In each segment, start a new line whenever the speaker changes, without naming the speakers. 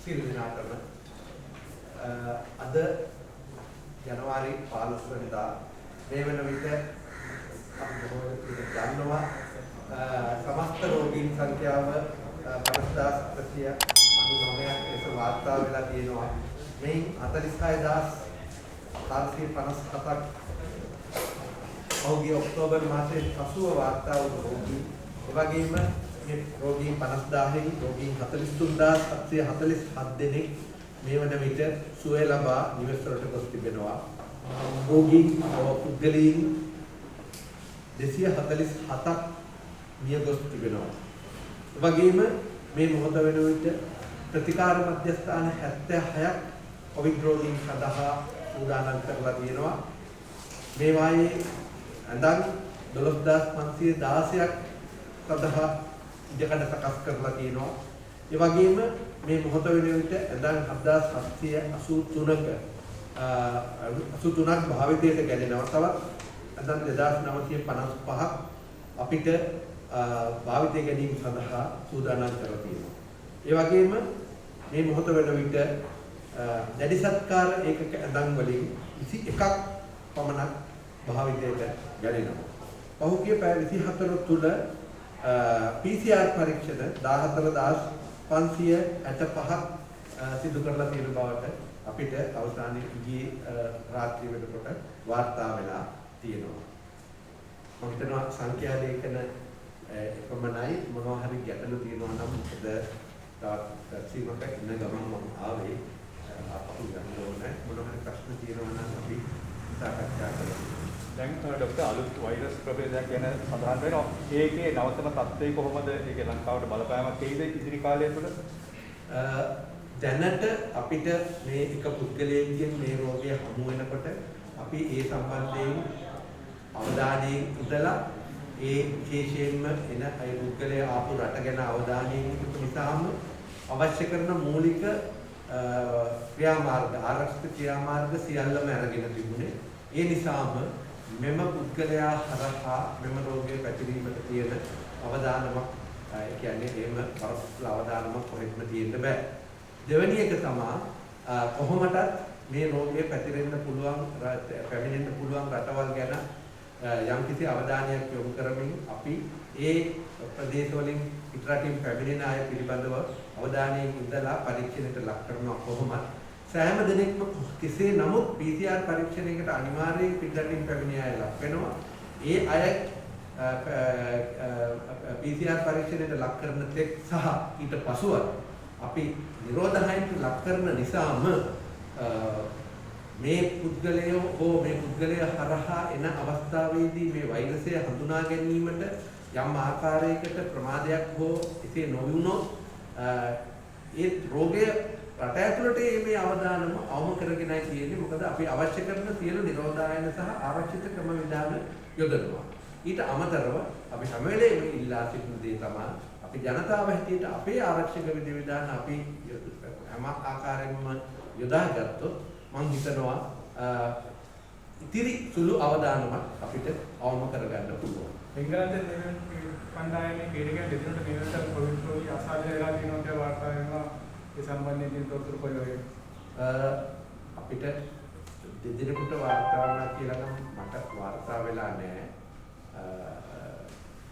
සිල් දිනාටම අද ජනවාරි 15 වෙනිදා මේ වන විට අපි බොහෝ දෙනෙක් දන්නවා සමස්ත රෝගීන් සංඛ්‍යාව 50799ක් ලෙස වාර්තා වෙලා තියෙනවා. මෙයින් 46457ක් පහුගිය ඔක්තෝබර් මාසයේ 80 වාර්තා වුණු රෝගීන්, ඒ වගේම මේ රෝගීන් 50000න් රෝගීන් 43747 දෙනෙක් මේ වන විට සුවය ලබා නිවෙස්වලට ගොස් තිබෙනවා. රෝගීන් පුද්ගලයන් 247ක් මිය ගොස් තිබෙනවා. ඒ වගේම මේ මොහොත වෙන විට ප්‍රතිකාර මධ්‍යස්ථාන 76ක් කොවිඩ් රෝගීන් සඳහා සූදානම් කරලා තියෙනවා. මේ වායේ අඳන් 12516ක් සඳහා ඉඩකඩ සකස් කරලා තියෙනවා. ඒ වගේම මේ මොහොත වෙන විට අඳන් 7783ක භාවිතයට ගැලෙනවා. තවත් අඳන් 2955ක් අපිට භාවිතය ගැනීම සඳහා සූදානම් කරලා තියෙනවා. ඒ වගේම මේ මොහොත වෙන විට දැඩි සත්කාර ඒකක අඳන් වලින් 21ක් පමණක් භාවිතයට ගැලෙනවා. පහුගිය පැය 24 තුල PCR පරීක්ෂණ 14565ක් සිදු කරලා තියෙන බවට අපිට අවසානයේ ඊයේ රාත්‍රිය වෙනකොට වාර්තා වෙලා තියෙනවා. මම හිතනවා සංඛ්‍යා ලේඛන එපමණයි. මොනවා හරි ගැටලු තියෙනවා නම් මොකද තවත් සීමක ඉන්න ගමන් මම ආවේ අපහු ගන්න ඕනේ. මොනවා හරි ප්‍රශ්න තියෙනවා නම් අපි සාකච්ඡා කරමු.
දැන් ડોક્ટર අලුත් වෛරස් ප්‍රභේදයක් ගැන සඳහන් වෙනවා. ඒකේ නවතම තත්ත්වය කොහොමද? ඒක ලංකාවට බලපෑමක් තියෙයිද ඉදිරි කාලය තුළ?
දැනට අපිට මේ එක පුද්ගලයෙක්ගෙන් මේ රෝගය හමු වෙනකොට අපි ඒ සම්බන්ධයෙන් අවධානයෙන් ඉඳලා ඒ විශේෂයෙන්ම එන අය පුද්ගලයා ආපු රට ගැන අවධානයෙන් ඉන්න නිසාම අවශ්‍ය කරන මූලික ක්‍රියාමාර්ග ආරක්ෂක ක්‍රියාමාර්ග සියල්ලම අරගෙන තිබුණේ. ඒ නිසාම මෙම පුද්ගලයා හරහා මෙම රෝගය පැතිරීමට තියෙන අවදානමක් ඒ කියන්නේ එහෙම පරස්පර අවදානමක් කොහෙත්ම තියෙන්න බෑ. දෙවෙනි එක තමයි කොහොමදත් මේ රෝගය පැතිරෙන්න පුළුවන් පැමිණෙන්න පුළුවන් රටවල් ගැන යම්කිසි අවධානයක් යොමු කරමින් අපි ඒ ප්‍රදේශ වලින් පිටරටින් පැමිණෙන අය පිළිබඳව අවධානයෙන් ඉඳලා පරීක්ෂණයට ලක් කරනවා. කොහොමද සෑම දිනෙකම කෙසේ නමුත් PCR පරීක්ෂණයකට අනිවාර්යයෙන් පිටරටින් පැමිණිය අය ලක් වෙනවා. ඒ අය PCR පරීක්ෂණයට ලක් කරන තෙක් සහ ඊට පසුව අපි නිරෝධහයින්ට ලක් කරන නිසාම මේ පුද්ගලයෝ හෝ මේ පුද්ගලය හරහා එන අවස්ථාවේදී මේ වෛරසය හඳුනා ගැනීමට යම් ආකාරයකට ප්‍රමාදයක් හෝ එසේ නොවුනොත් ඒ රෝගය රට ඇතුළට මේ අවදානම අවම කරගෙනයි තියෙන්නේ. මොකද අපි අවශ්‍ය කරන සියලු නිරෝධායන සහ ආරක්ෂිත ක්‍රම විධාන යොදනවා. ඊට අමතරව අපි හැම වෙලේම ඉල්ලා සිටින දේ තමයි අපි ජනතාව හැටියට අපේ ආරක්ෂක විධි විධාන අපි හැම ආකාරයෙන්ම යොදාගත්තොත් මම හිතනවා ඉතිරි සුළු අවදානමක් අපිට අවම කරගන්න පුළුවන්.
එංගලන්තයේ පණ්ඩායමේ කීඩකයන් දෙදිනට මෙවට කොවිඩ් රෝගී අසාධ්‍ය වෙලා තියෙනවා කියලා වාර්තා වෙනවා. ඒ සම්බන්ධයෙන් තොරතුරු කොයි
අපිට දෙදිනකට වාර්තා වුණා කියලා නම් මට වාර්තා වෙලා නැහැ.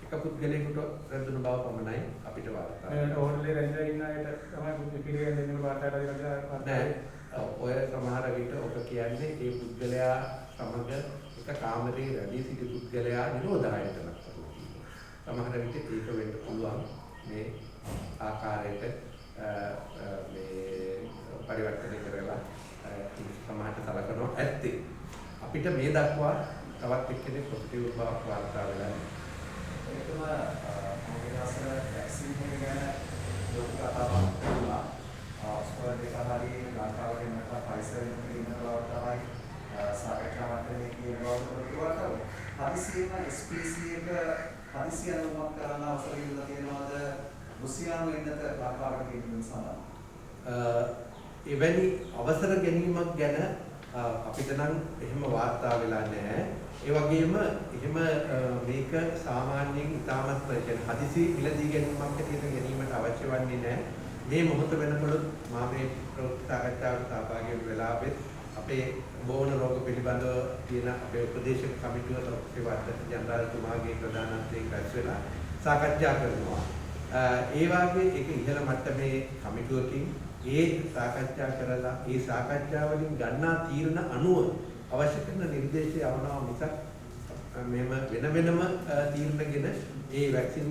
එක පුද්ගලයෙකුට රැඳුණු බව පමණයි අපිට වාර්තා.
ඕර්ලේ රැඳලා ඉන්න අයට තමයි කීඩකයන් දෙදිනට වාර්තා කරලා
නැහැ. ඔය සමහර විට ඔබ කියන්නේ ඒ පුද්ගලයා සමග එක කාමරේ රැඳී සිටි පුද්ගලයා නිරෝධායනට ලක් කරනවා. සමහර විට ඒක වෙන්න පුළුවන් මේ ආකාරයට මේ පරිවර්තනය කරලා සමාජයට සලකනවා ඇත්තේ. අපිට මේ දක්වා තවත් එක්කෙනෙක් පොසිටිව් බවක් වාර්තා වෙලා
ඒකම මොකද අසල වැක්සින් එක ගැන ලොකු කතාවක් කරනවා. ඔස්ට්‍රේලියාවේ කතාවේ ලංකාවේ නැත්නම් ෆයිසර් එකේ ඉන්න බව තමයි සාකච්ඡා මට්ටමේ කියන බව ප්‍රතිවාදව. හදිසියෙම SPC එක හදිසි අනුමත කරන්න අවසර දීලා තියෙනවාද? රුසියානු වෙන්නත ලංකාවට ගෙනියන්න සඳහා.
එවැනි අවසර ගැනීමක් ගැන අපිට නම් එහෙම වාර්තා වෙලා නැහැ. ඒ වගේම එහෙම මේක සාමාන්‍යයෙන් ඉතාමත් හදිසි මිලදී ගැනීමක් හැටියට ගැනීමට අවශ්‍ය වන්නේ නැහැ. මේ මොහොත වෙනකොට මා මේ සාකච්ඡාවට සහභාගී වෙලාවෙත් අපේ බෝන රෝග පිළිබඳව තියෙන අපේ උපදේශක කමිටුවට අපේ වර්තක ජනරාල්තුමාගේ ප්‍රධානත්වයෙන් රැස් වෙලා සාකච්ඡා කරනවා. ඒ වාගේ එක ඉහළ මට්ටමේ කමිටුවකින් ඒ සාකච්ඡා කරලා ඒ සාකච්ඡාවලින් ගන්නා තීරණ අනුව අවශ්‍ය කරන නිර්දේශය යවනවා මිසක් මෙහෙම වෙනම තීරණගෙන ඒ වැක්සින්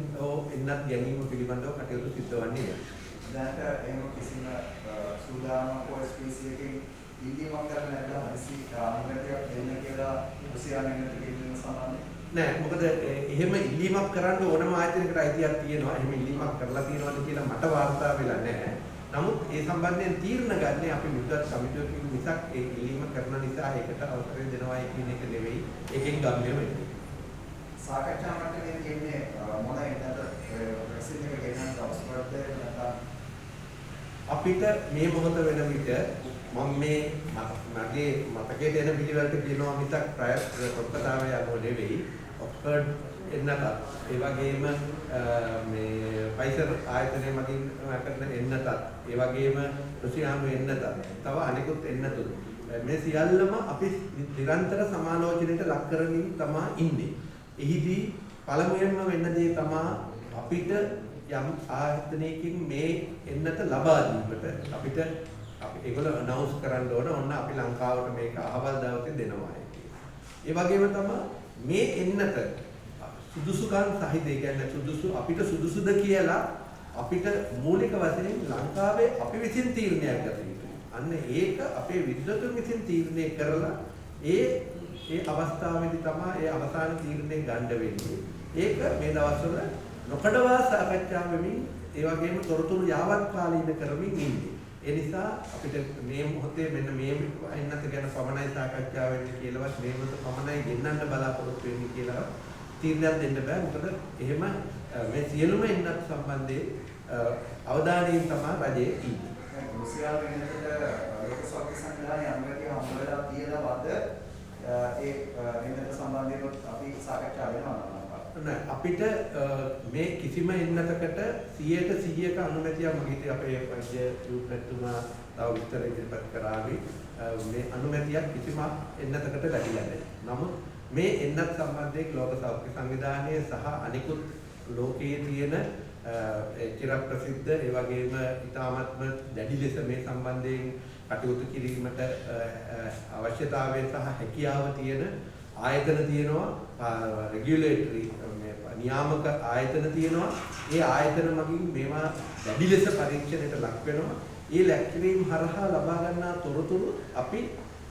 එන්නත් ගැනීම පිළිබඳව කටයුතු සිද්ධ වන්නේ නැහැ.
දැනට එහෙම කිසිම සූදානමක් OSPC එකකින් ඉල්ලීමක් කරන්න නැත්නම් හදිසි අනුමැතියක් දෙන්න කියලා රුසියාවෙන් ඉල්ලීම සම්බන්ධයෙන්
නෑ මොකද එහෙම ඉල්ලීමක් කරන්න ඕනම ආයතනයකට අයිතියක් තියෙනවා. එහෙම ඉල්ලීමක් කරලා තියෙනවද කියලා මට වාර්තා වෙලා නැහැ. නමුත් ඒ සම්බන්ධයෙන් තීරණ ගන්න අපි මුදල් කමිටුවකින් මිසක් ඒ ඉල්ලීම කරන නිසා ඒකට අවසරය දෙනවායි කියන එක නෙවෙයි. ඒකෙන් ගම්මිය වෙන්නේ.
සාකච්ඡා මට්ටමේ කියන්නේ මොන එන්නද වැක්සින් එක ගෙනත් අවස්ථාවක්ද නැත්නම්
අපිට මේ මොහොත වෙන විට මම මේ මගේ මතකයේ දෙන පිළිවෙලට කියනවා මිසක් ප්‍රයත්නතාවය අනුව නෙවෙයි. ඔක්ස්ෆර්ඩ් එන්නත ඒ වගේම මේ ෆයිසර් ආයතනයේ මගින් කරන එන්නත ඒ වගේම රුසියානු එන්නත තව අනෙකුත් එන්නතුත් මේ සියල්ලම අපි නිරන්තර සමාලෝචනයට ලක් කරමින් තමයි ඉන්නේ. එහිදී පළමුවෙන්ම වෙන්න දේ තමයි අපිට යම් ආයතනයකින් මේ එන්නත ලබා දීමට අපිට ඒගොල්ලෝ අනවුන්ස් කරන්න ඕන ඔන්න අපි ලංකාවට මේක අහවල් දවසේ දෙනවා ඒ වගේම තමයි මේ එන්නත සුදුසුකම් සහිත ඒ කියන්නේ සුදුසු අපිට සුදුසුද කියලා අපිට මූලික වශයෙන් ලංකාවේ අපි විසින් තීරණයක් ගත යුතුයි. අන්න ඒක අපේ විද්වතුන් විසින් තීරණය කරලා ඒ අවස්ථාවේදී තමයි ඒ අවසාන තීරණය ගන්න වෙන්නේ. ඒක මේ දවස්වල නොකඩවා සාකච්ඡා වෙමින් ඒ වගේම තොරතුරු යාවත් කාලීන කරමින් ඉන්නේ. ඒ නිසා අපිට මේ මොහොතේ මෙන්න මේ එන්නත ගැන පමණයි සාකච්ඡා වෙන්නේ කියලාවත් මේ මොහොත පමණයි ගෙන්නන්න බලාපොරොත්තු වෙන්නේ කියලා තීරණයක් දෙන්න බෑ. මොකද එහෙම මේ සියලුම එන්නත් සම්බන්ධයෙන් අවධානයෙන් තමයි රජයේ ඉන්නේ.
රුසියාවේ එන්නතට ලෝක සෞඛ්‍ය සංවිධානයේ අනුමැතිය හම්බ වෙලා තියෙනවද? ඒ එන්නත සම්බන්ධයෙන් අපි සාකච්ඡා වෙනවා නේද?
අපිට මේ කිසිම එන්නතකට 100% අනුමැතියක් මගින් අපේ වෛද්‍ය විද්‍යාතුමා තව විස්තර ඉදිරිපත් කරાવી මේ අනුමැතියක් කිසිම එන්නතකට ලැබිලා නැහැ. නමුත් මේ එන්නත් සම්බන්ධයෙන් ලෝක සෞඛ්‍ය සංවිධානය සහ අනිකුත් ලෝකයේ තියෙන චිර ප්‍රසිද්ධ ඒ වගේම ඉතාමත්ම දැඩි ලෙස මේ සම්බන්ධයෙන් කටයුතු කිරීමට අවශ්‍යතාවය සහ හැකියාව තියෙන ආයතන තියෙනවා රෙගියුලේටරි නියාමක ආයතන තියෙනවා. ඒ ආයතන මගින් මේවා දැඩි ලෙස පරීක්ෂණයට ලක් වෙනවා. ඒ ලැක්කිරීම හරහා ලබා ගන්නා තොරතුරු අපි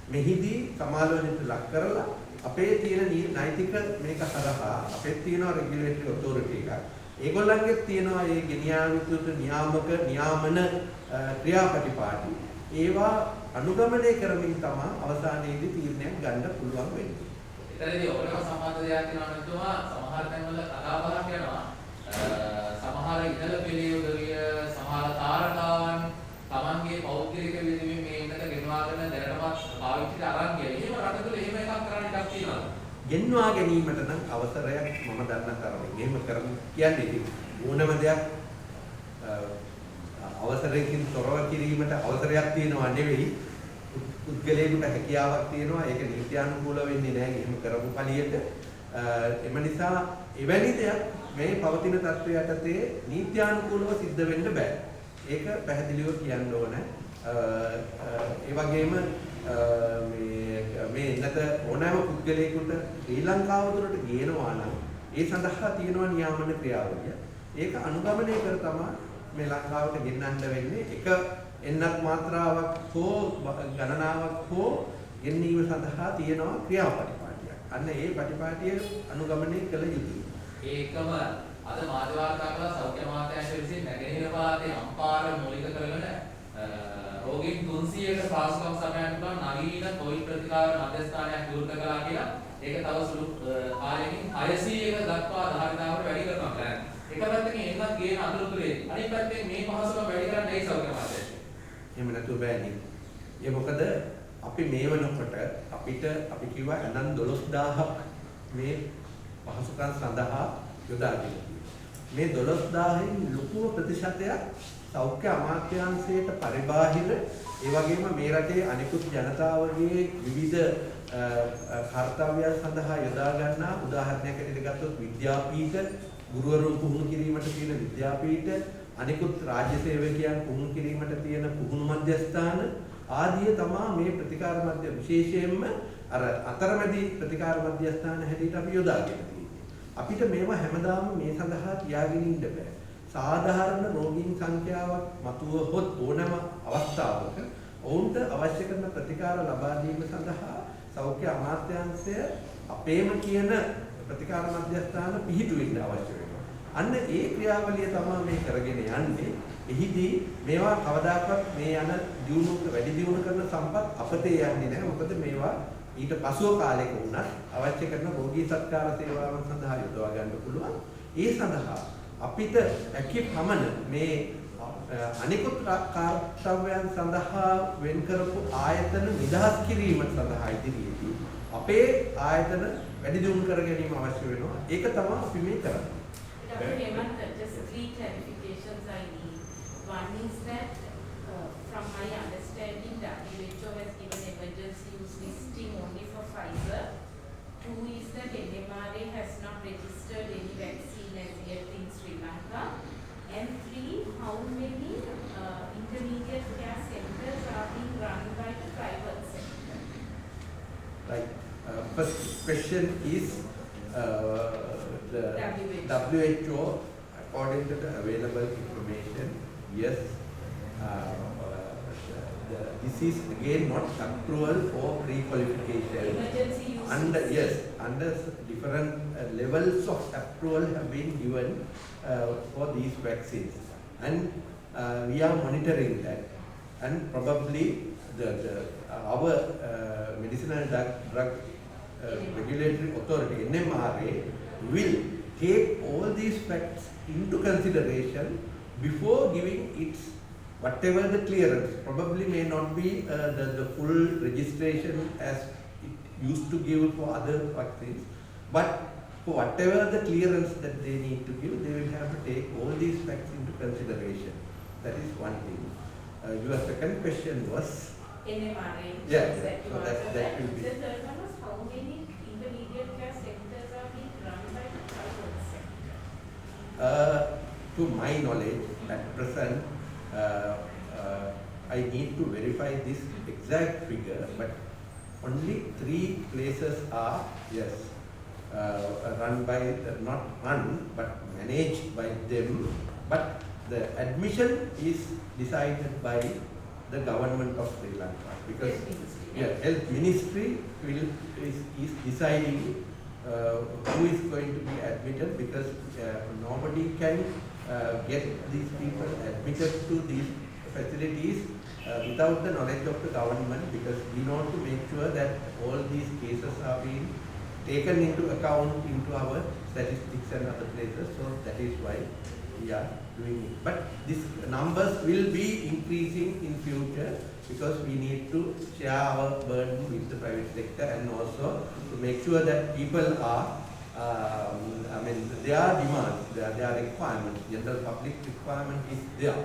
මෙහිදී සමාලෝචනයට ලක් කරලා අපේ තියෙන නෛතික මේක හරහා අපේ තියෙන රෙගියුලේටරි ඔතොරිටි එකක්. ඒගොල්ලන්ගේ තියෙනවා මේ ගෙනියාවිතුට නියාමන ක්‍රියාපටිපාටි. ඒවා අනුගමනය කරමින් තමයි අවසානයේදී තීරණයක් ගන්න පුළුවන් වෙන්නේ.
එතනදී ඔබලම සම්බන්ධ දෙයක් තියෙනවා නේතුමා සමහර තැන්වල කතාබහක් යනවා සමහර ඉහළ පෙළේ උදවිය සමහර තාරකාවන් Tamanගේ පෞද්ගලික විදිහේ මේ එකට ගෙනවාගෙන දැනටමත් පාවිච්චිට අරන් ගියා. එහෙම රටවල එහෙම එකක් කරන්න ඉඩක් තියෙනවද?
ගෙන්වා ගැනීමට නම් අවසරයක් මම දන්න තරමින් එහෙම කරන්න කියන්නේ ඕනම දෙයක් අවසරයකින් තොරව කිරීමට අවසරයක් තියෙනවා නෙවෙයි. පුද්ගලයෙකුට හැකියාවක් තියෙනවා ඒක නීත්‍යානුකූල වෙන්නේ නැහැ එහෙම කරපු පළියට. එම නිසා එවැනි දෙයක් මේ පවතින තත්ත්වය යටතේ නීත්‍යානුකූලව සිද්ධ වෙන්න බෑ. ඒක පැහැදිලිව කියන්න ඕන. ඒ වගේම මේ එන්නත ඕනෑම පුද්ගලයෙකුට ශ්‍රී ලංකාව තුළට ගේනවා නම් ඒ සඳහා තියෙනවා නියාමන ක්‍රියාවලිය. ඒක අනුගමනය කර තමයි මේ ලංකාවට ගෙන්නන්න වෙන්නේ. එක එන්නත් මාත්‍රාවක් හෝ ගණනාවක් හෝ ගෙනීම සඳහා තියෙනවා ක්‍රියාපටිපාටියක්. අන්න ඒ පටිපාටිය අනුගමනය කළ යුතුයි.
ඒකම අද මාධ්‍ය වාර්තා කළ සෞඛ්‍ය අමාත්‍යාංශ විසින් නැගෙනහිර පළාතේ අම්පාර මූලික කරගෙන රෝගීන් 300ක පාසුකම් සමයන් තුළ නවීන කොවිඩ් ප්‍රතිකාර මධ්‍යස්ථානයක් විවෘත කළා කියලා. ඒක තව සුළු කාලයකින් 600ක දක්වා ධාරිතාවට වැඩි කරනවා. එක පැත්තකින් එන්නත් ගේන අතුරුතුරේ අනිත් පැත්තෙන් මේ පහසුකම් වැඩි කරන්න ඒ සෞඛ්‍ය අමාත්‍යාංශය.
එහෙම නැතුව බෑනේ. ඒ මොකද අපි මේ වෙනකොට අපිට අපි කිව්වා අනන් 12000ක් මේ පහසුකම් සඳහා යොදා දෙනවා. මේ 12000න් ලොකු ප්‍රතිශතයක් සෞඛ්‍ය අමාත්‍යාංශයට පරිබාහිර ඒ වගේම මේ රටේ අනිකුත් ජනතාවගේ විවිධ කාර්යයන් සඳහා යොදා ගන්නා උදාහරණයක් ඇටියට ගත්තොත් විද්‍යාපීඨ ගුරුවරුන් පුහුණු කිරීමට තියෙන විද්‍යාපීඨ අනිකුත් රාජ්‍ය සේවකයන් පුහුණු කිරීමට තියෙන පුහුණු මධ්‍යස්ථාන ආදී තමයි මේ ප්‍රතිකාර මධ්‍ය විශේෂයෙන්ම අර අතරමැදි ප්‍රතිකාර මධ්‍යස්ථාන හැටියට අපි යොදාගෙන තියෙන්නේ. අපිට මේවා හැමදාම මේ සඳහා තියාගෙන ඉන්න බෑ. සාධාරණ රෝගීන් සංඛ්‍යාවක් මතුවහොත් ඕනම අවස්ථාවක ඔවුන්ට අවශ්‍ය කරන ප්‍රතිකාර ලබා දීම සඳහා සෞඛ්‍ය අමාත්‍යාංශය අපේම කියන ප්‍රතිකාර මධ්‍යස්ථාන පිහිටුවෙන්න අවශ්‍ය වෙනවා. අන්න ඒ ක්‍රියාවලිය තමයි මේ කරගෙන යන්නේ. එහිදී මේවා කවදාකවත් මේ යන වැඩි දියුණු කරන සම්පත් අපතේ යන්නේ නැහැ. මොකද මේවා ඊට පසුව කාලයක වුණත් අවශ්‍ය කරන රෝගී සත්කාර සේවාවන් සඳහා යොදවා ගන්න පුළුවන්. ඒ සඳහා අපිට ඇකි පමණ මේ අනිකුත් කාර්යයන් සඳහා වෙන් කරපු ආයතන නිදහස් කිරීම සඳහා ඉදිරියේදී අපේ ආයතන වැඩි දියුණු කර ගැනීම අවශ්‍ය වෙනවා. ඒක තමයි අපි මේ කරන්නේ.
Dr. Hemant, just 3 clarifications I need. One is that, from my understanding, WHO has given emergency use listing only for Pfizer. 2 is that NMRA has not registered any vaccine as yet in Sri Lanka. And 3, how many intermediate care centers are being run by the private sector?
Right. First question is the WHO, according to the available information, yes, this is again not approval or pre-qualification.
Emergency use.
Under different levels of approval have been given for these vaccines, and we are monitoring that, and probably our medicinal drug regulatory authority NMRA will take all these facts into consideration before giving its whatever the clearance. Probably may not be the full registration as it used to give for other vaccines, but for whatever the clearance that they need to give, they will have to take all these facts into consideration. That is one thing. Your second question was?
NMRA.
Yeah,
That
so
you
that
answered.
will be.
The third one was how many intermediate care centers are being run by the private sector?
To my knowledge, at present, I need to verify this exact figure, but only 3 places are, yes, run by, not run, but managed by them. But the admission is decided by the government of Sri Lanka, because health ministry is deciding who is going to be admitted, because nobody can get these people admitted to these facilities without the knowledge of the government, because we want to make sure that all these cases are being taken into account into our statistics and other places. So that is why we are doing it. But these numbers will be increasing in future, because we need to share our burden with the private sector, and also to make sure that people are, their demands, their requirements, general public requirement is there.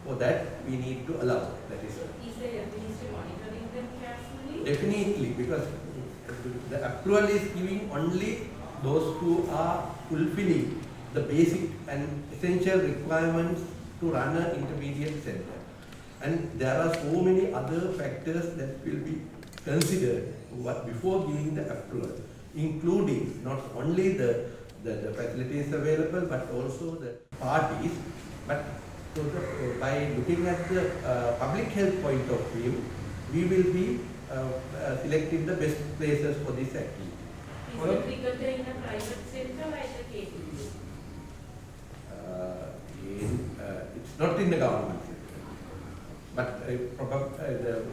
For that, we need to allow. That is.
Is the ministry monitoring them carefully?
Definitely, because the approval is giving only those who are fulfilling the basic and essential requirements to run an intermediate center. And there are so many other factors that will be considered before giving the approval, including not only the facilities available, but also the parties. But by looking at the public health point of view, we will be selecting the best places for this activity.
Is it bigger in a private center or at the KTC?
It's not in the government sector, but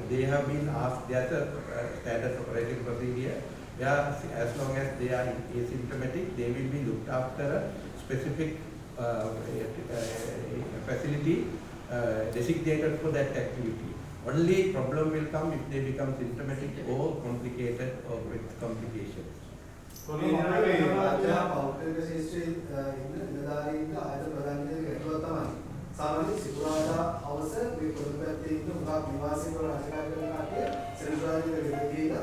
they have been asked. There's a standard operating procedure where, as long as they are asymptomatic, they will be looked after a specific facility designated for that activity. Only problem will come if they become symptomatic or complicated or with complications.
සාමාන්‍යයෙන් සිකුරාදා හවස මේ කොළඹ පැත්තේ ඉන්න උගා නිවාසී වල රාජකාරී කරන කට්ටිය සෙනසුරාදා ගෙදර ගිහින්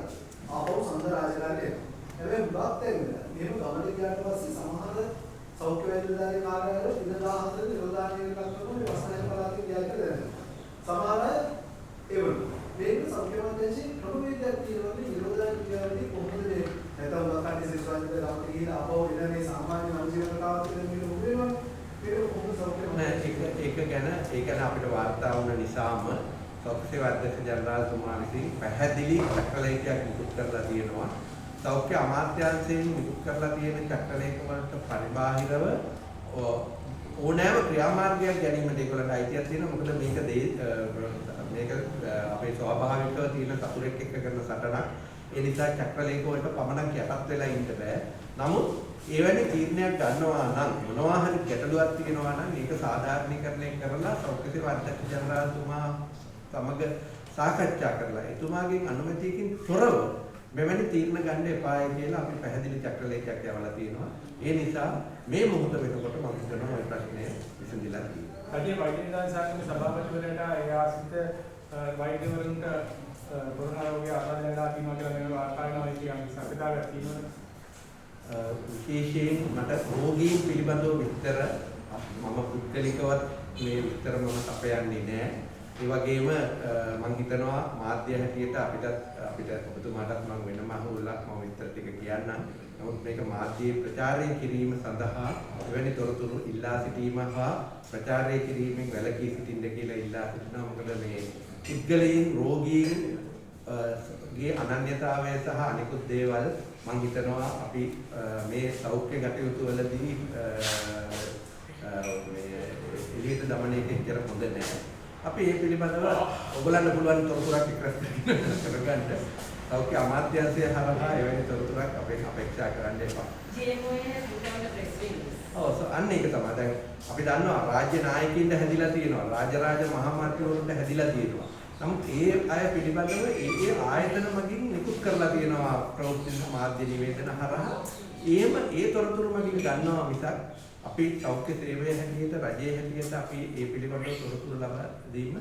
ආපහු සඳ රාජකාරියට එනවා. හැබැයි උගාත් එන්නේ. මෙහෙම ගමන ගියාට පස්සේ සමහර සෞඛ්‍ය වෛද්‍යධාරී කාර්යාලවල දින 14 නිරෝධාරණය කරනවා මේ වසනායන පළාතේ ගියා කියලා දැනෙනවා. සමහර අය ඒවලු. මේක සෞඛ්‍ය මන්ත්‍රාලයේ ක්‍රමවේදයක් තියෙනවා නිරෝධාරණය කියන්නේ කොහොමද මේ නැත්නම් උගාකන්නේ සෙනසුරාදා ළමට ගිහින් ආපහු එන මේ සාමාන්‍ය මනුෂ්‍ය කතාවක් කියලා මේක උගේනවා.
ඒක ගැන අපිට වාර්තා වුණ නිසාම සෞඛ්‍ය සේවා අධ්‍යක්ෂ ජනරාල්තුමා විසින් පැහැදිලි චක්‍රලේඛයක් නිකුත් කරලා තියෙනවා. සෞඛ්‍ය අමාත්‍යාංශයෙන් නිකුත් කරලා තියෙන චක්‍රලේඛ වලට පරිබාහිරව ඕනෑම ක්‍රියාමාර්ගයක් ගැනීමට ඒගොල්ලන්ට අයිතියක් තියෙනවා. මොකද මේක අපේ ස්වාභාවිකව තියෙන සතුරෙක් එක්ක කරන සටනක්. ඒ නිසා චක්‍රලේඛ වලට පමණක් යටත් වෙලා ඉන්න බෑ. නමුත් එවැනි තීරණයක් ගන්නවා නම් මොනවා හරි ගැටලුවක් තියෙනවා නම් ඒක සාධාරණීකරණය කරලා සෞඛ්‍ය සේවා අධ්‍යක්ෂ ජනරාල්තුමා සමග සාකච්ඡා කරලා එතුමාගෙන් අනුමැතියකින් තොරව මෙවැනි තීරණ ගන්න එපායි කියලා අපි පැහැදිලි චක්‍රලේඛයක් යවලා තියෙනවා. ඒ නිසා මේ මොහොත වෙනකොට මම හිතනවා මේ ප්‍රශ්නය විසඳිලා තියෙනවා.
අද වෛද්‍ය නිලධාරී සංඝයේ සභාපතිවරයාට ඒ ආසිත වෛද්‍යවරුන්ට කොරෝනා රෝගය ආසන්න වෙලා තියෙනවා කියලා මේ වාර්තා වෙනවා කියන්නේ සත්‍යතාවයක් තියෙනවා.
විශේෂයෙන් මට රෝගීන් පිළිබඳව විස්තර මම පුද්ගලිකවත් මේ විස්තර මම අපයන්නේ නැහැ. ඒ වගේම මම හිතනවා මාධ්‍ය හැටියට අපිට ඔබතුමාටත් මම වෙනම අහුවලා මම විස්තර ටික කියන්නම්. නමුත් මේක මාධ්‍යයේ ප්‍රචාරය කිරීම සඳහා එවැනි තොරතුරු ඉල්ලා සිටීම හා ප්‍රචාරය කිරීමෙන් වැළකී සිටින්න කියලා ඉල්ලා සිටිනවා. මොකද මේ පුද්ගලයන් රෝගීන් ගේ අනන්‍යතාවය සහ අනිකුත් දේවල් මම හිතනවා අපි මේ සෞඛ්‍ය කටයුතු වලදී මේ එළියට දමනය කෙච්චර හොඳ නැහැ. අපි මේ පිළිබඳව ඔයගොල්ලන්ට පුළුවන් තොරතුරක් එක්රස් කරගන්න සෞඛ්‍ය අමාත්‍යාංශය හරහා එවැනි තොරතුරක් අපෙන් අපේක්ෂා කරන්න එපා. අන්න ඒක තමයි. දැන් අපි දන්නවා රාජ්‍ය නායකයින්ට හැදිලා තියෙනවා. රාජරාජ මහාමාත්‍යවරුන්ට හැදිලා තියෙනවා. නමුත් ඒ අය පිළිබඳව ඒ ආයතන මගින් නිකුත් කරලා තියෙනවා ප්‍රවෘත්ති මාධ්‍ය නිවේදන හරහා. ඒ තොරතුරු මගින් ගන්නවා මිසක් අපි සෞඛ්‍ය සේවය හැටියට රජයේ හැටියට අපි ඒ පිළිබඳව තොරතුරු ලබා දීම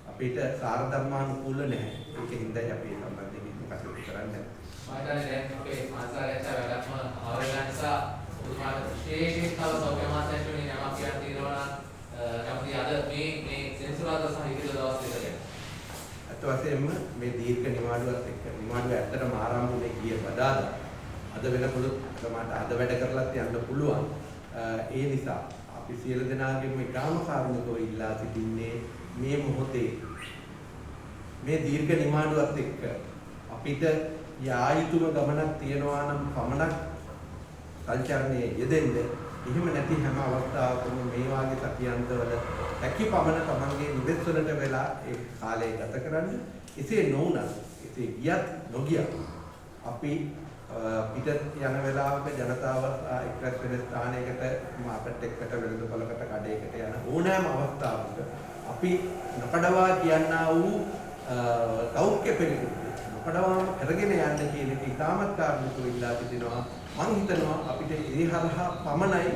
අපිට සාර ධර්මානුකූල නැහැ. ඒක හින්දායි අපි මේ සම්බන්ධයෙන් කටයුතු කරන්නේ.
මම හිතන්නේ දැන් අපේ මානසික වැඩක්ම ආවරණ නිසා ඔබතුමාට විශේෂයෙන් තව සෞඛ්‍ය අමාත්‍යාංශයෙන් යමක් කියන්න තියෙනවා නම් කැමති අද මේ සෙනසුරාදා සහ ඉදිරි දවස් දෙකේ
අත් වශයෙන්ම මේ දීර්ඝ නිවාඩුවත් එක්ක නිවාඩුව ඇත්තටම ආරම්භ වුණේ ගිය බදාදා. අද වෙනකොට මට අද වැඩ කරලත් යන්න පුළුවන්. ඒ නිසා අපි සියලු දෙනාගේම ඉතාම කාරුණිකව ඉල්ලා සිටින්නේ මේ මොහොතේ මේ දීර්ඝ නිවාඩුවත් එක්ක අපිට යා යුතුම ගමනක් තියනවා නම් පමණක් සංචාරණයේ යෙදෙන්න. එහෙම නැති හැම අවස්ථාවකම මේ වාගේ සතියන්තවල හැකි පමණ තමන්ගේ නිවෙස් වලට වෙලා ඒ කාලය ගත කරන්න. එසේ නොවුනත් එසේ ගියත් නොගියත් අපි පිට යන වෙලාවක ජනතාව එක්රැස් වෙන ස්ථානයකට මාකට් එකකට වෙළඳපොළකට කඩේකට යන ඕනෑම අවස්ථාවක අපි නොකඩවා කියනා වූ සෞඛ්‍ය පිළිකුල් නොකඩවාම කරගෙන යන්න කියන එක ඉතාමත් කාරණිකව ඉල්ලා සිටිනවා. මම හිතනවා අපිට ඒ හරහා පමණයි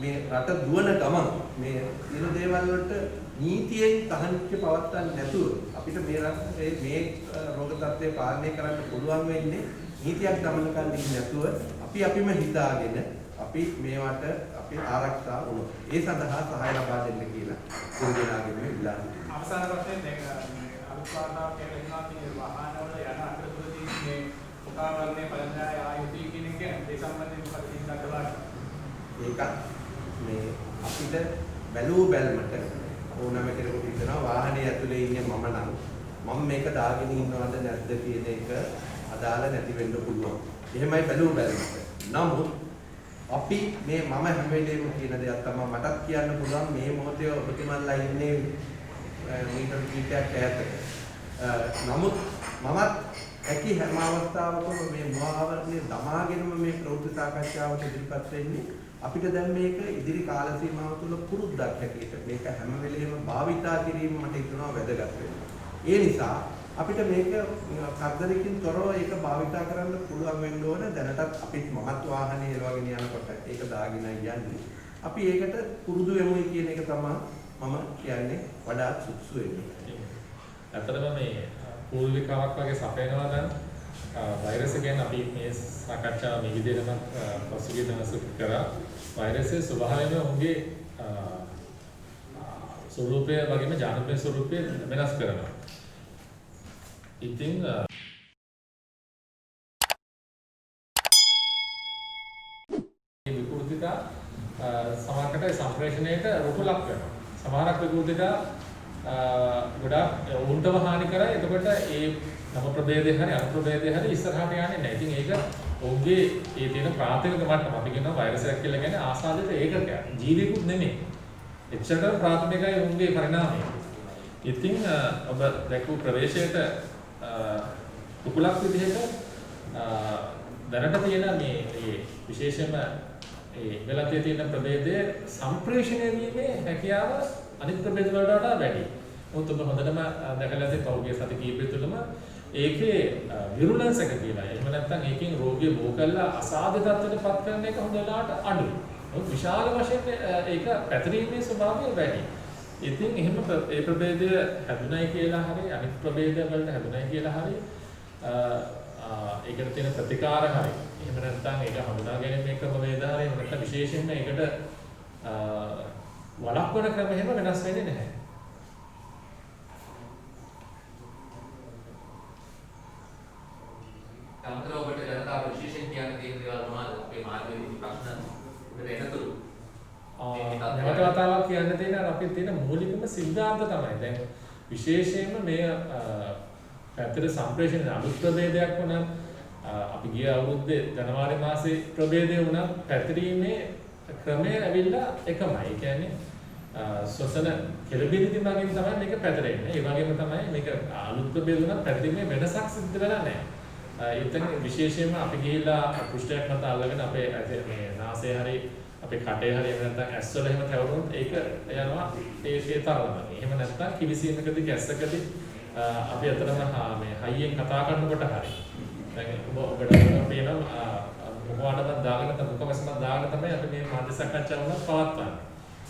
මේ රට දුවන ගමන් මේ සියලු දේවල් වලට නීතියෙන් තහංච පවත්වන්න නැතුව අපිට මේ රටේ මේ රෝග තත්ත්වය පාලනය කරන්න පුළුවන් වෙන්නේ නීතියක් ගමන කරන්නේ නැතුව අපිම හිතාගෙන අපි මේවට අපි ආරක්ෂා වුණොත් ඒ සඳහා සහාය ලබා දෙන්න කියලා සියලුනාගෙම ඉල්ලා සිටිනවා.
අවසාන වශයෙන් දැන් අලුත් වාර්තාවක් කියනවා මේ වාහනවල යන අතරතුරදී මේ උපාවරණය බලන්දාය ආයුධය කියන එක ඒ සම්බන්ධයෙන් මොකද හිතන්න කළා?
ඒකත් මේ අපිට බැලූ බැලමට ඕනම කෙනෙකුට හිතනවා වාහනේ ඇතුලේ ඉන්නේ මම මේක දාගෙන ඉන්නවද නැද්ද කියන එක අදාළ නැති වෙන්න පුළුවන්. එහෙමයි බැලූ බැලමට. නමුත් අපි මේ මම හැම වෙලේම කියන දෙයක් තමයි මටත් කියන්න පුළුවන් මේ මොහොතේ ඔබතුමන්ලා ඉන්නේ මීටර් කීපයක් ඈතක. නමුත් මමත් ඇකි හැම අවස්ථාවකම මේ මුවාවරණය දමාගෙනම මේ ප්‍රවෘත්ති සාකච්ඡාවට ඉදිරිපත් වෙන්නේ. අපිට දැන් මේක ඉදිරි කාල සීමාව තුළ පුරුද්දක් හැටියට මේක හැම වෙලේම භාවිතා කිරීම මට හිතෙනවා වැදගත් වෙනවා. ඒ නිසා අපිට මේක කරදරකින් තොරව ඒක භාවිතා කරන්න පුළුවන් වෙන්න ඕන. දැනටත් අපිත් මමත් වාහනේ එලවගෙන යනකොට ඒක දාගෙන යන්නේ. අපි ඒකට පුරුදු වෙමුයි කියන එක තමයි මම කියන්නේ වඩාත් සුදුසු වෙන්නේ.
ඇත්තටම මේ පූර්විකාවක් වගේ සපයනවා නම් වෛරස් එකෙන් අපි මේ සාකච්ඡාව මේ විදිහටම පසුගිය දවසක කරා වෛරසයේ ස්වභාවයම උන්ගේ ස්වරූපය වගේම ජානප්‍රිය ස්වරූපය වෙනස් කරනවා. ඉතින් විකෘතිතා සමහරකට සම්ප්‍රේෂණයට රූප ලක් වෙනවා. සමහරක් විකෘතිතා ගොඩාක් උන්ටම හානි කරයි. එතකොට ඒ නම ප්‍රභේදය හරි අනු ප්‍රභේදය හරි ඉස්සරහට යන්නේ නැහැ. ඉතින් ඒක ඔවුන්ගේ ඒ තියෙන ප්‍රාථමික මට්ටම අපි කියනවා වෛරස් එකක් කියලා කියන්නේ ආසාදිත ඒකකයක්. ජීවිකුත් නෙමෙයි. එච්චර ප්‍රාථමිකයි ඔවුන්ගේ පරිණාමය. ඉතින් ඔබ දැක්වූ ප්‍රවේශයට කුකුලක් විදිහට දැනට තියෙන මේ විශේෂයෙන්ම ඒ වෙලකේ තියෙන ප්‍රභේදයේ සම්ප්‍රේෂණය වීමේ හැකියාව අනිත් ප්‍රභේද වලට වඩා වැඩි. මොකද ඔබ හොඳටම දැකලා ඇති පෞද්ගලික සති කීපය තුළම ඒකේ විරුලන්ස් එක කියලා. එහෙම නැත්නම් ඒකෙන් රෝගිය බෝ කරලා අසාධ්‍ය තත්ත්වයට පත් කරන එක හොඳ වෙලාවට අඩුයි. මොකද විශාල වශයෙන් ඒක පැතිරීමේ ස්වභාවය වැඩි. ඉතින් එහෙම ඒ ප්‍රභේදය හැදුණයි කියලා හරි අනිත් ප්‍රභේද වලට හැදුණයි කියලා හරි ඒකට තියෙන ප්‍රතිකාර හරි එහෙම නැත්නම් ඒක හඳුනා ගැනීමේ ක්‍රමවේද හරි එහෙම නැත්නම් විශේෂයෙන්ම ඒකට වළක්වන ක්‍රම එහෙම වෙනස් වෙන්නේ නැහැ.
අමතරව ඔබට ජනතාව විශේෂයෙන් කියන්න තියෙන දේවල් මොනවද? අපේ මාධ්‍යවේදී ප්‍රශ්න උඩට එනතුරු.
නැවත වතාවක් කියන්න තියෙන අපේ තියෙන මූලිකම සිද්ධාන්ත තමයි. දැන් විශේෂයෙන්ම මේ පැත්තට සම්ප්‍රේෂණ අලුත් ප්‍රභේදයක් වුණා අපි ගිය අවුරුද්දේ ජනවාරි මාසේ ප්‍රභේදය වුණා පැතිරීමේ ක්‍රමය ඇවිල්ලා එකමයි. ඒ කියන්නේ ශ්වසන කෙළබිරිදි මගින් තමයි මේක පැතිරෙන්නේ. ඒ වගේම තමයි මේක අලුත් ප්‍රභේද වුණා පැතිරීමේ වෙනසක් සිද්ධ වෙලා නැහැ. එතන විශේෂයෙන්ම අපි ගිහිල්ලා පෘෂ්ඨයක් මත අල්ලගෙන අපේ මේ නාසය හරි අපේ කටේ හරි එහෙම නැත්නම් ඇස් වල එහෙම තවරුනොත් ඒක යනවා ඒ තරමයි. එහෙම නැත්නම් කිවිසීමකදී ගැස්සකදී අපි අතරම මේ හයියෙන් කතා කරනකොට හරි. දැන් ඔබට පේනවා මොකවටවත් දාගෙන මුඛවසමක් දාගෙන තමයි අපි මේ මාධ්‍ය සාකච්ඡාව උනත් පවත්වන්නේ.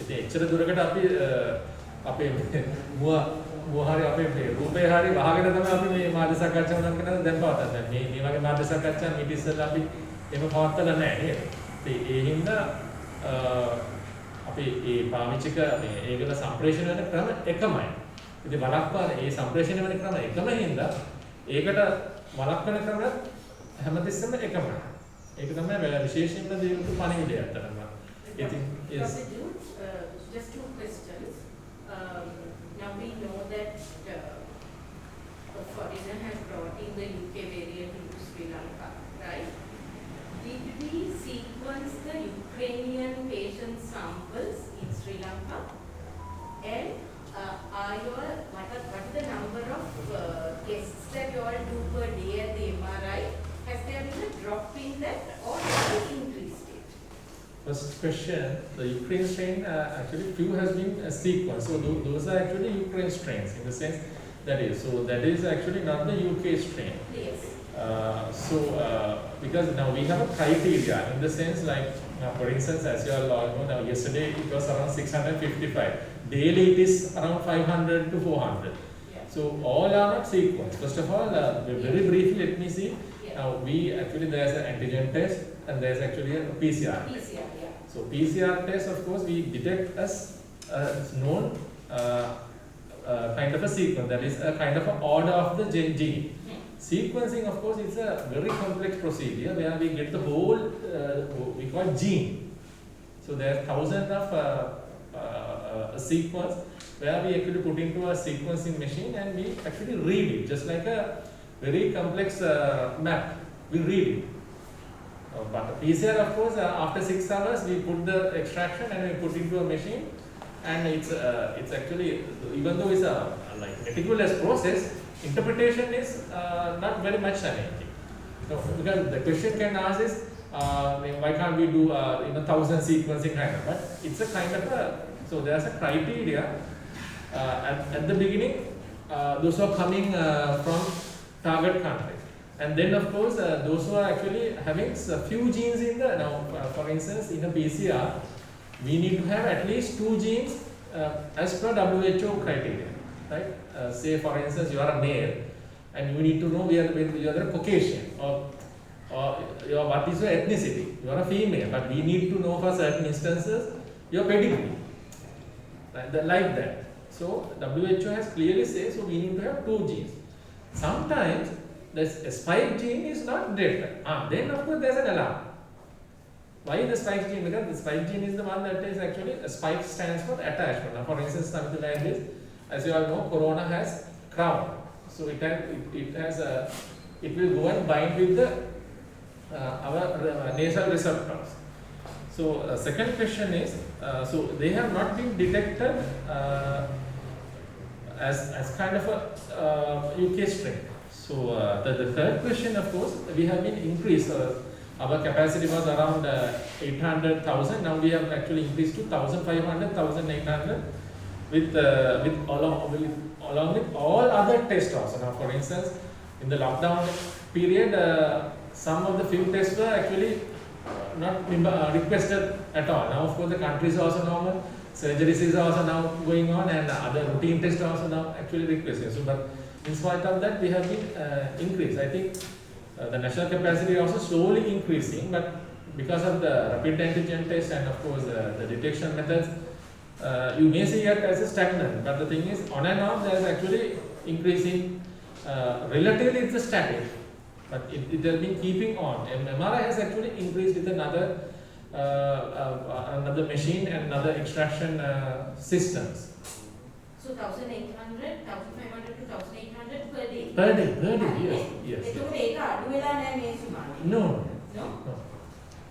ඉතින් එච්චර දුරකට අපි අපේ මුව හරි අපේ මේ රූපේ හරි වහගෙන තමයි අපි මේ මාධ්‍ය සාකච්ඡාව උනත් කරන්නේ දැන් පවත්වන්නේ. මේ වගේ මාධ්‍ය සාකච්ඡා ඊට ඉස්සෙල්ලා අපි එහෙම පවත්වලා නැහැ නේද? ඉතින් ඒ හින්දා අපි ඒ පාවිච්චි කරන්නේ ඒකල සම්ප්‍රේෂණ වෙන ක්‍රම එකමයි. ඉතින් වළක්වන ඒ සම්ප්‍රේෂණය වෙන ක්‍රම එකම හින්දා ඒකට වළක්වන ක්‍රම හැමතිස්සෙම එකමයි. ඒක තමයි විශේෂයෙන්ම දෙවියන්ට පණිවිඩය අතරම. ඉතින් yes.
Just two questions. Now we know that a foreigner has brought in the UK variant into Sri Lanka, right? Did we sequence the Ukrainian patient samples in Sri Lanka? And what is the number of tests that you all do per day at the MRI? Has there been a drop in that or has it increased it?
First question, the Ukraine strain actually few has been sequenced. So those are actually Ukraine strains in the sense that is actually not the UK strain.
Yes.
Because now we have a criteria in the sense like for instance as you all know now yesterday it was around 655. Daily it is around 500 to 400.
Yeah.
So all are not sequenced. First of all, very briefly let me see.
Yeah.
Now there's an antigen test and there's actually a PCR.
PCR, yeah.
So PCR test, of course, we detect as known kind of a sequence, that is a kind of an order of the gene. Sequencing, of course, is a very complex procedure where we get the whole, we call gene. So there are thousands of a sequence where we actually put into a sequencing machine and we actually read it, just like a very complex map, we read it. But PCR, of course, after 6 hours, we put the extraction and we put into a machine, and it's actually, even though it's a like meticulous process, interpretation is not very much challenging. So, because the question can ask is, why can't we do 1,000 sequencing kind of? But it's a kind of so there's a criteria at the beginning. Those who are coming from target countries. And then of course those who are actually having a few genes in the, now for instance in a PCR, we need to have at least 2 genes as per WHO criteria, right? Say for instance you are a male and you need to know whether you are a Caucasian or what is your ethnicity. You are a female, but we need to know for certain instances your pedigree, right? Like that. So WHO has clearly said, so we need to have 2 genes. Sometimes the spike gene is not detected. Then of course there's an alarm. Why the spike gene? Because the spike gene is the one that is actually, a spike stands for attachment. Now for instance, something like this, as you all know, corona has crown. So it will go and bind with the our nasal receptors. So second question is, so they have not been detected as kind of a UK strain. So the third question, of course, we have been increased. Our capacity was around 800,000. Now we have actually increased to 1,500, 1,800 along with all other tests also. Now, for instance, in the lockdown period, some of the field tests were actually not requested at all. Now, of course, the country is also normal. Surgeries is also now going on, and other routine tests also now actually requested. So, but in spite of that, we have been increased. I think the national capacity is also slowly increasing, but because of the rapid antigen test and of course the detection methods, you may see it as a stagnant. But the thing is, on and off, there is actually increasing. Relatively, it's a static, but it has been keeping on. And MRI has actually increased with another machine and another extraction systems.
So 1,800, 1,500 to 1,800 per day.
Per day, yes. No.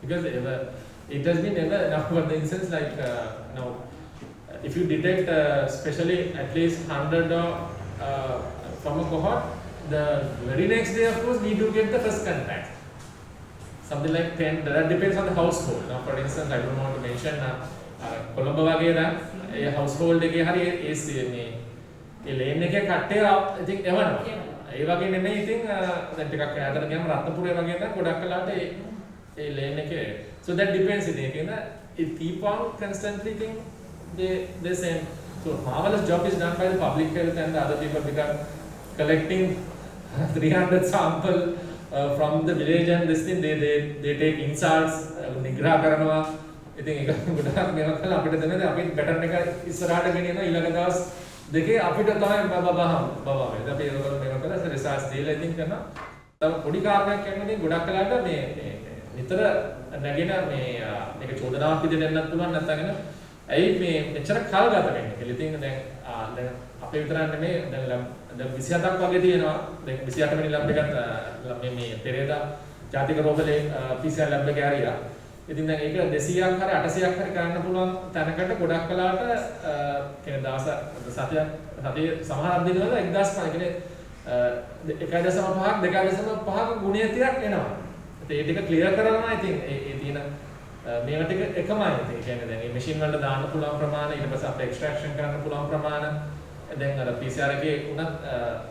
Because it has been ever now for the instance like now, if you detect especially at least 100 from a cohort, the very next day, of course, we do get the first contact. Something like 10. That depends on the household. Now, for instance, I don't want to mention Colombo වගේ ඒ household එකේ හරි ඒ lane එකේ කට්ටිය ඉතින් එවනවා. ඒ වගේ නෙමෙයි ඉතින් දැන් ටිකක් ඈතට ගියාම රත්නපුරේ වගේ නම් ගොඩක් කලාට ඒ lane එකේ. So that depends in it keep on constantly thing the same. So marvelous job is done by the public health and the other people because collecting 300 sample from the village and this thing they take insults නිග්‍රහ කරනවා. ඉතින් ඒක ගොඩක් මේවා කළා අපිට දැනෙන්නේ අපි බැටන් එක ඉස්සරහට ගෙනියනවා ඊළඟ දවස් දෙකේ අපිට තමයි බබා වෙද අපි ඒකවල මේවා කළා රිසර්ච් දීලා ඉතින් කරනවා. තව පොඩි කාරණයක් කියන්නේ ගොඩක් කලාට මේ නිතර නැගෙන මේක චෝදනාවක් විදිහට දෙන්නත් පුළුවන් නැත්නම් ඇයි මේ මෙච්චර කල් ගත වෙන්නේ කියලා. ඉතින් දැන් අපේ විතරක් නෙමෙයි දැන් 27ක් වගේ තියෙනවා. දැන් 28 වෙනි ලැබ් එකත් මේ පෙරේදා ජාතික රෝගලේ PCR ලැබ් එක ඇරියා. ඉතින් දැන් ඒක 200ක් හරි 800ක් හරි කරන්න පුළුවන් තැනකට ගොඩක් කලාට කියන දවස් සතිය සමහර දිනවල 1000 කියන්නේ 1.5ක් 2.5ක් ගුණියතියක් එනවා. ඒ ටික ක්ලියර් කරනවා. ඉතින් ඒ තියෙන මේවා ටික එකමයි. ඒ කියන්නේ දැන් මේ මැෂින් වලට දාන්න පුළුවන් ප්‍රමාණය ඊට පස්සේ අපිට එක්ස්ට්‍රැක්ෂන් කරන්න පුළුවන් ප්‍රමාණය දැන් අර PCR එකේ උනත්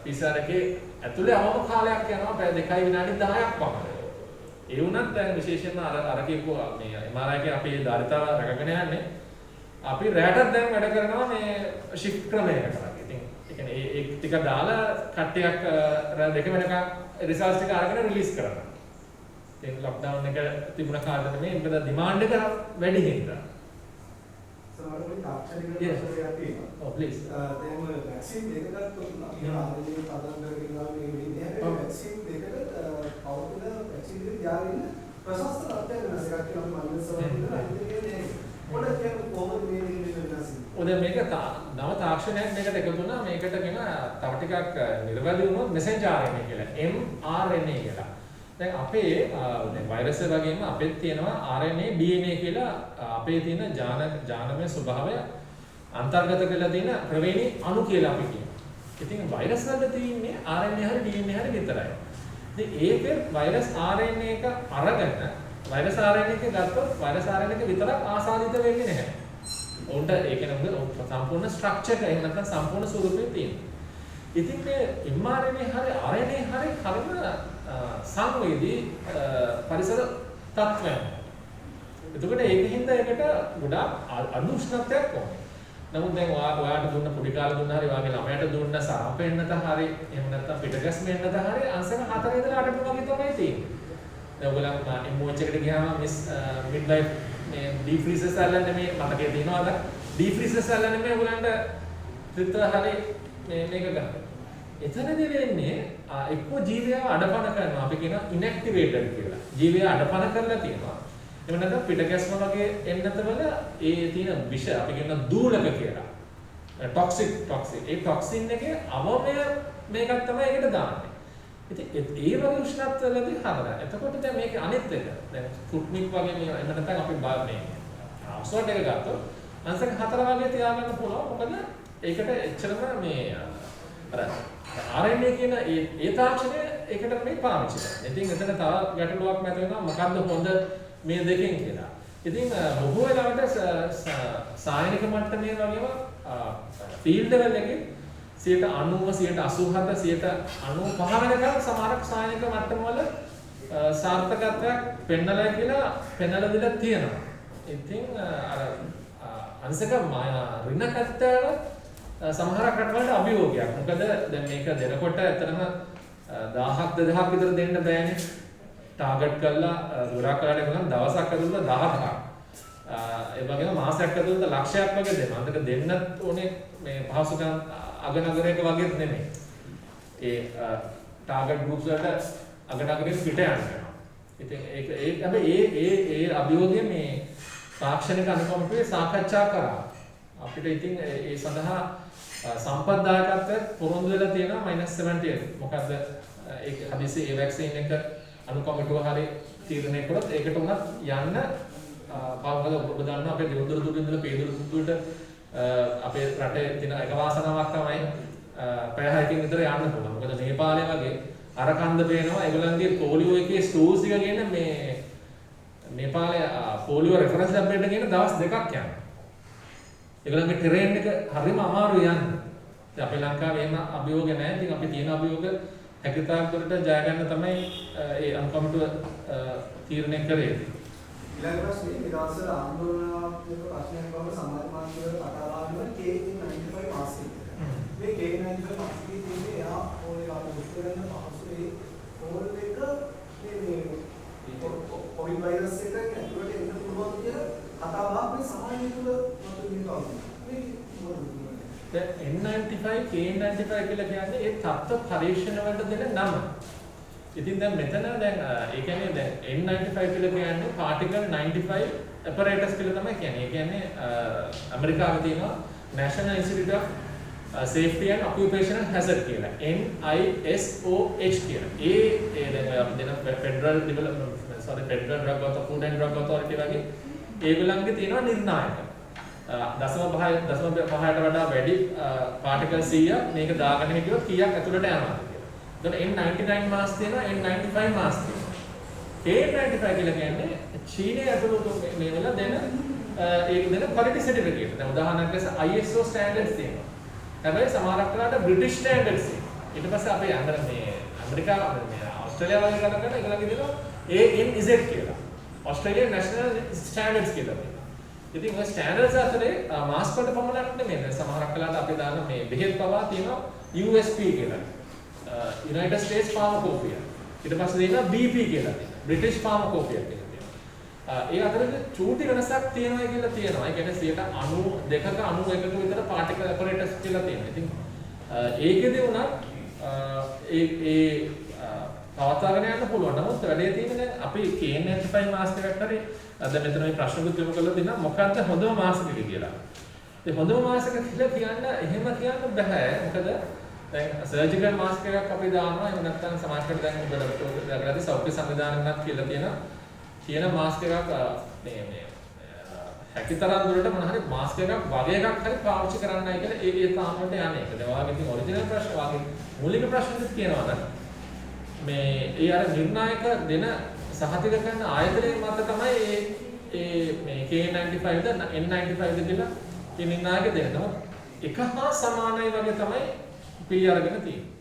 PCR එකේ ඇතුලේ අවම කාලයක් යනවා පැය 2 විනාඩි 10ක් පමණ. ඒ වුණත් දැන් විශේෂයෙන්ම අර කියපුව මේ MRI එකේ අපි ධාරිතාව රැකගෙන යන්නේ අපි රැටත් දැන් වැඩ කරනවා මේ shift ක්‍රමයකට වගේ. ඉතින් ඒ කියන්නේ ඒ ටික දාලා කට්ටියක් දෙක වෙනකන් රිසර්ච් ටික අරගෙන රිලීස් කරනවා. ඉතින් ලොක්ඩවුන් එක තිබුණ කාලෙට මේ මොකද ඩිමාන්ඩ් එක වැඩි හින්දා.
සමහරවිට තාක්ෂණික ප්‍රශ්නයක් තියෙනවා.
Oh please.
දැන් ඔය වැක්සින් දෙක ගත්තොත් අපි ආරම්භයේ පදම් කරගෙන ගාව මේ විදිහේ වැක්සින් දෙකට පෞද්ගල වැක්සින් දෙක යාරින්න ප්‍රශස්ත තත්ත්වයක් වෙනස් එකක් කියලා මනසවල ඉන්නේ. පොඩක් කියන කොහොමද මේ දෙන්නේ වෙනස්?
ඔය මේක නව තාක්ෂණයක් මේකට එකතු වුණා. මේකට කියන තව ටිකක් නිර්වැදි වුණොත් messenger RNA කියලා mRNA කියලා. දැන් අපේ දැන් වෛරස් එක වගේම අපිට තියෙනවා RNA DNA කියලා අපේ තියෙන ජානමය ස්වභාවය අන්තර්ගත කරලා තියෙන ප්‍රවේණී අණු කියලා අපි කියනවා. ඉතින් වෛරස් වල තියෙන්නේ RNA හරි DNA හරි විතරයි. ඉතින් ඒකේ වෛරස් RNA එක අරගෙන වෛරස් RNA එක ගත්තොත් වෛරස් RNA එක විතරක් ආසාදිත වෙන්නේ නැහැ. උන්ට ඒක නේද සම්පූර්ණ ස්ට්‍රක්චර් එක එහෙම නැත්නම් සම්පූර්ණ ස්වරූපේ තියෙනවා. ඉතින් මේ mRNA හරි RNA හරි කලින් සංවේදී පරිසර තත්ත්වයන්. එතකොට ඒකින්ද ඒකට ගොඩාක් අඩු උෂ්ණත්වයක් ඕනේ. නමුත් දැන් ඔයාට දුන්න පොඩි කාලේ දුන්න හරි ඔයාගේ ළමයට දුන්න සාපෙන්නත හරි එහෙම නැත්නම් පිටගැස්මෙන්නත හරි අංශක 4 ඉඳලා 8 වගේ තමයි තියෙන්නේ. දැන් ඔයගොල්ලන් MOH එකට ගියාම මිස් මිඩ්ලයිෆ් මේ ඩීෆ්‍රීසර්ස් අල්ලන්නේ මේ මතකයේ තියෙනවද? ඩීෆ්‍රීසර්ස් අල්ලන්නේ මේ ඔයගොල්ලන්ට ත්‍රිත්ව හරි මේක ගන්න. එතනදී වෙන්නේ එක්ක ජීවය අඩපණ කරනවා. අපි කියනවා ඉන්ඇක්ටිවේටඩ් කියලා. ජීවය අඩපණ කරලා තියෙනවා. එහෙම නැත්නම් පිටගැස්ම වගේ එන්නතවල ඒ තියෙන විෂ අපි කියනවා දූලක කියලා. ටොක්සික්. ඒ ටොක්සින් එකේ අවමය මේකක් තමයි ඒකට දාන්නේ. ඉතින් ඒ වගේ උෂ්ණත්වවලදී හදලා. එතකොට දැන් මේකේ අනිත් එක. දැන් ස්පුට්නික් වගේ මේ එහෙම නැත්නම් අපි මේ ඔක්ස්ෆර්ඩ් එක ගත්තොත් අංශක 4 වගේ තියාගන්න පුළුවන්. මොකද ඒකට එච්චරම මේ අර RNA කියන ඒ තාක්ෂණය ඒකට මේ පාවිච්චි කරනවා. ඉතින් එතන තව ගැටලුවක් නැති වෙනවා මොකද්ද හොඳ මේ දෙකෙන් කියලා. ඉතින් බොහෝ වෙලාවට සායනික මට්ටමේ වගේම ෆීල්ඩ් ලෙවල් එකේ 90%, 87%, 95% වෙනකම් සමහර සායනික මට්ටම වල සාර්ථකත්වයක් පෙන්නලා කියලා පෙන්නලා දීලා තියෙනවා. ඉතින් අර අංශක ඍණ කර්තවල සමහර රටවල අභියෝගයක්. මොකද දැන් මේක දෙනකොට ඇත්තටම 1000ක් 2000ක් විතර දෙන්න බෑනේ. ටාගට් කරලා ගොඩාක් කරලා ගමන් දවසක් ඇතුළත 1000ක්. ඒ වගේම මාසයක් ඇතුළත ලක්ෂයක් වගේ දෙනවා. අන්තික දෙන්නත් ඕනේ මේ පහසුකම් අගනගරයක වගේත් නෙමෙයි. ඒ ටාගට් ගෲප්ස් වලට අගනගරයෙන් පිට යනවා. ඉතින් ඒක හැබැයි ඒ අභියෝගය මේ තාක්ෂණික අනුකම්පාවේ සාකච්ඡා කරා. අපිට ඉතින් ඒ සඳහා සම්පත්දායකත්වයක් පොරොන්දු වෙලා තියෙනවා -70. මොකද ඒක හදිසි ඒ වැක්සින් එක අනුකම්පාව හරි තීරණය කළොත් ඒකට උනත් යන්න පාවකද ඔබ දන්නවා අපේ දිවුදුරු දුර ඉඳලා පේදුරු දුරට අපේ රටේ තියෙන එක වාසනාවක් තමයි පැය 6කින් විතර යන්න පුළුවන්. මොකද නේපාලයේ වගේ අර කන්ද පේනවා ඒගොල්ලන්ගේ පොලියෝ එකේ ස්ටෝස් එක කියන මේ නේපාලයේ පොලියෝ රෙෆරන්ස් ලැබ් එකට කියන දවස් 2ක් යනවා. ඒගොල්ලන්ගේ ටෙරේන් එක හරිම අමාරුයි යන්න. ඉතින් අපේ ලංකාවේ එහෙම අභියෝග නැහැ. ඉතින් අපි තියෙන අභියෝග හැකියතාක් දුරට ජය ගන්න තමයි ඒ අනුකම්පාව තීරණය කරේ.
ඊළඟ ප්‍රශ්නේ මේ දවස්වල ආందోලනාත්මක ප්‍රශ්නයක් බව සමාජ මාධ්‍යවල කතා බහගෙන K95 මාස්ක් එක. මේ K95 මාස්ක් එකේ තියෙන්නේ එයා ඕනේ අපේ මුස්ලිම් පහසුවේ ඕල් එක මේ කොවිඩ් වෛරස් එක ඇතුළට එන්න පුළුවන් කියලා කතා බහක් මේ සමාජය තුළ මතුවෙනවා. මේ
N95 K95 කියලා කියන්නේ ඒ තත්ත්ව පරීක්ෂණ වලට දෙන නම. ඉතින් දැන් මෙතන දැන් ඒ කියන්නේ දැන් N95 කියලා කියන්නේ particle 95 apparatus කියලා තමයි කියන්නේ. ඒ කියන්නේ ඇමරිකාවේ තියෙනවා National Institute of Safety and Occupational Hazard කියලා. NISOH කියලා. ඒ දැන් අපි දෙන Federal Federal Drug Authority, Food and Drug Authority වගේ ඒගොල්ලන්ගේ තියෙනවා නිර්ණායක. 0.5ට වඩා වැඩි පාටිකල් 100ක් මේක දාගෙන හිටියොත් කීයක් ඇතුළට යනවාද කියලා. එතකොට N99 මාස් තියෙනවා N95 මාස් තියෙනවා. K95 කියලා කියන්නේ චීනයේ ඇතුළත මේ වෙලා දෙන ඒක දෙන quality certificate. දැන් උදාහරණයක් ලෙස ISO standards තියෙනවා. හැබැයි සමහරක් වෙලාවට British standards තියෙනවා. ඊට පස්සේ අපේ ඇමරිකාව මේ ඕස්ට්‍රේලියාව වගේ කරකට ඒගොල්ලන්ගේ දෙනවා ANZ කියලා. Australian National Standards කියලා. ඉතින් ඔය ස්ටෑන්ඩඩ්ස් අතරේ මාස්ක් වලට පමණක් නෙමෙයි සමහරක් වෙලාවට අපි දාන මේ බෙහෙත් පවා තියෙනවා USP කියලා. United States Pharmacopoeia. ඊට පස්සේ දෙනවා BP කියලා තියෙනවා. British Pharmacopoeia කියලා තියෙනවා. ඒ අතරේ චූටි වෙනසක් තියෙනවා කියලා තියෙනවා. ඒ කියන්නේ 92ක 91ක විතර particle apparatus කියලා තියෙනවා. ඉතින් ඒකෙදී උනත් පවත්වාගෙන යන්න පුළුවන්. නමුත් වැඩේ තියෙන්නේ දැන් අපි K95 මාස්ක් එකක් හරි දැන් මෙතන මේ ප්‍රශ්නකුත් යොමු කරලා දෙනවා මොකක්ද හොඳම මාස්ක් එක කියලා. ඒ හොඳම මාස්ක් එක කියලා කියන්න එහෙම කියන්න බෑ. මොකද දැන් සර්ජිකල් මාස්ක් එකක් අපි දානවා. එහෙම නැත්නම් සමාජකට දැන් ඔබලට සෞඛ්‍ය සංවිධානයක් කියලා තියෙන මාස්ක් එකක් මේ හැකිතරම් දුරට මොන හරි මාස්ක් එකක් වගේ එකක් හරි පාවිච්චි කරන්නයි කියලා ඒ තාමට යන්නේ. ඒක දැන් ඔයාගේ ඉතින් ඔරිජිනල් ප්‍රශ්න වගේ මූලික ප්‍රශ්නෙත් කියනවා නම් මේ ඒ අර නිර්ණායක දෙන සහතික කරන ආයතනයේ මත තමයි මේ K95 ද N95 ද කියලා ඒ නිර්ණායක දෙනවා. එක හා සමානයි වගේ තමයි P අරගෙන තියෙන්නේ.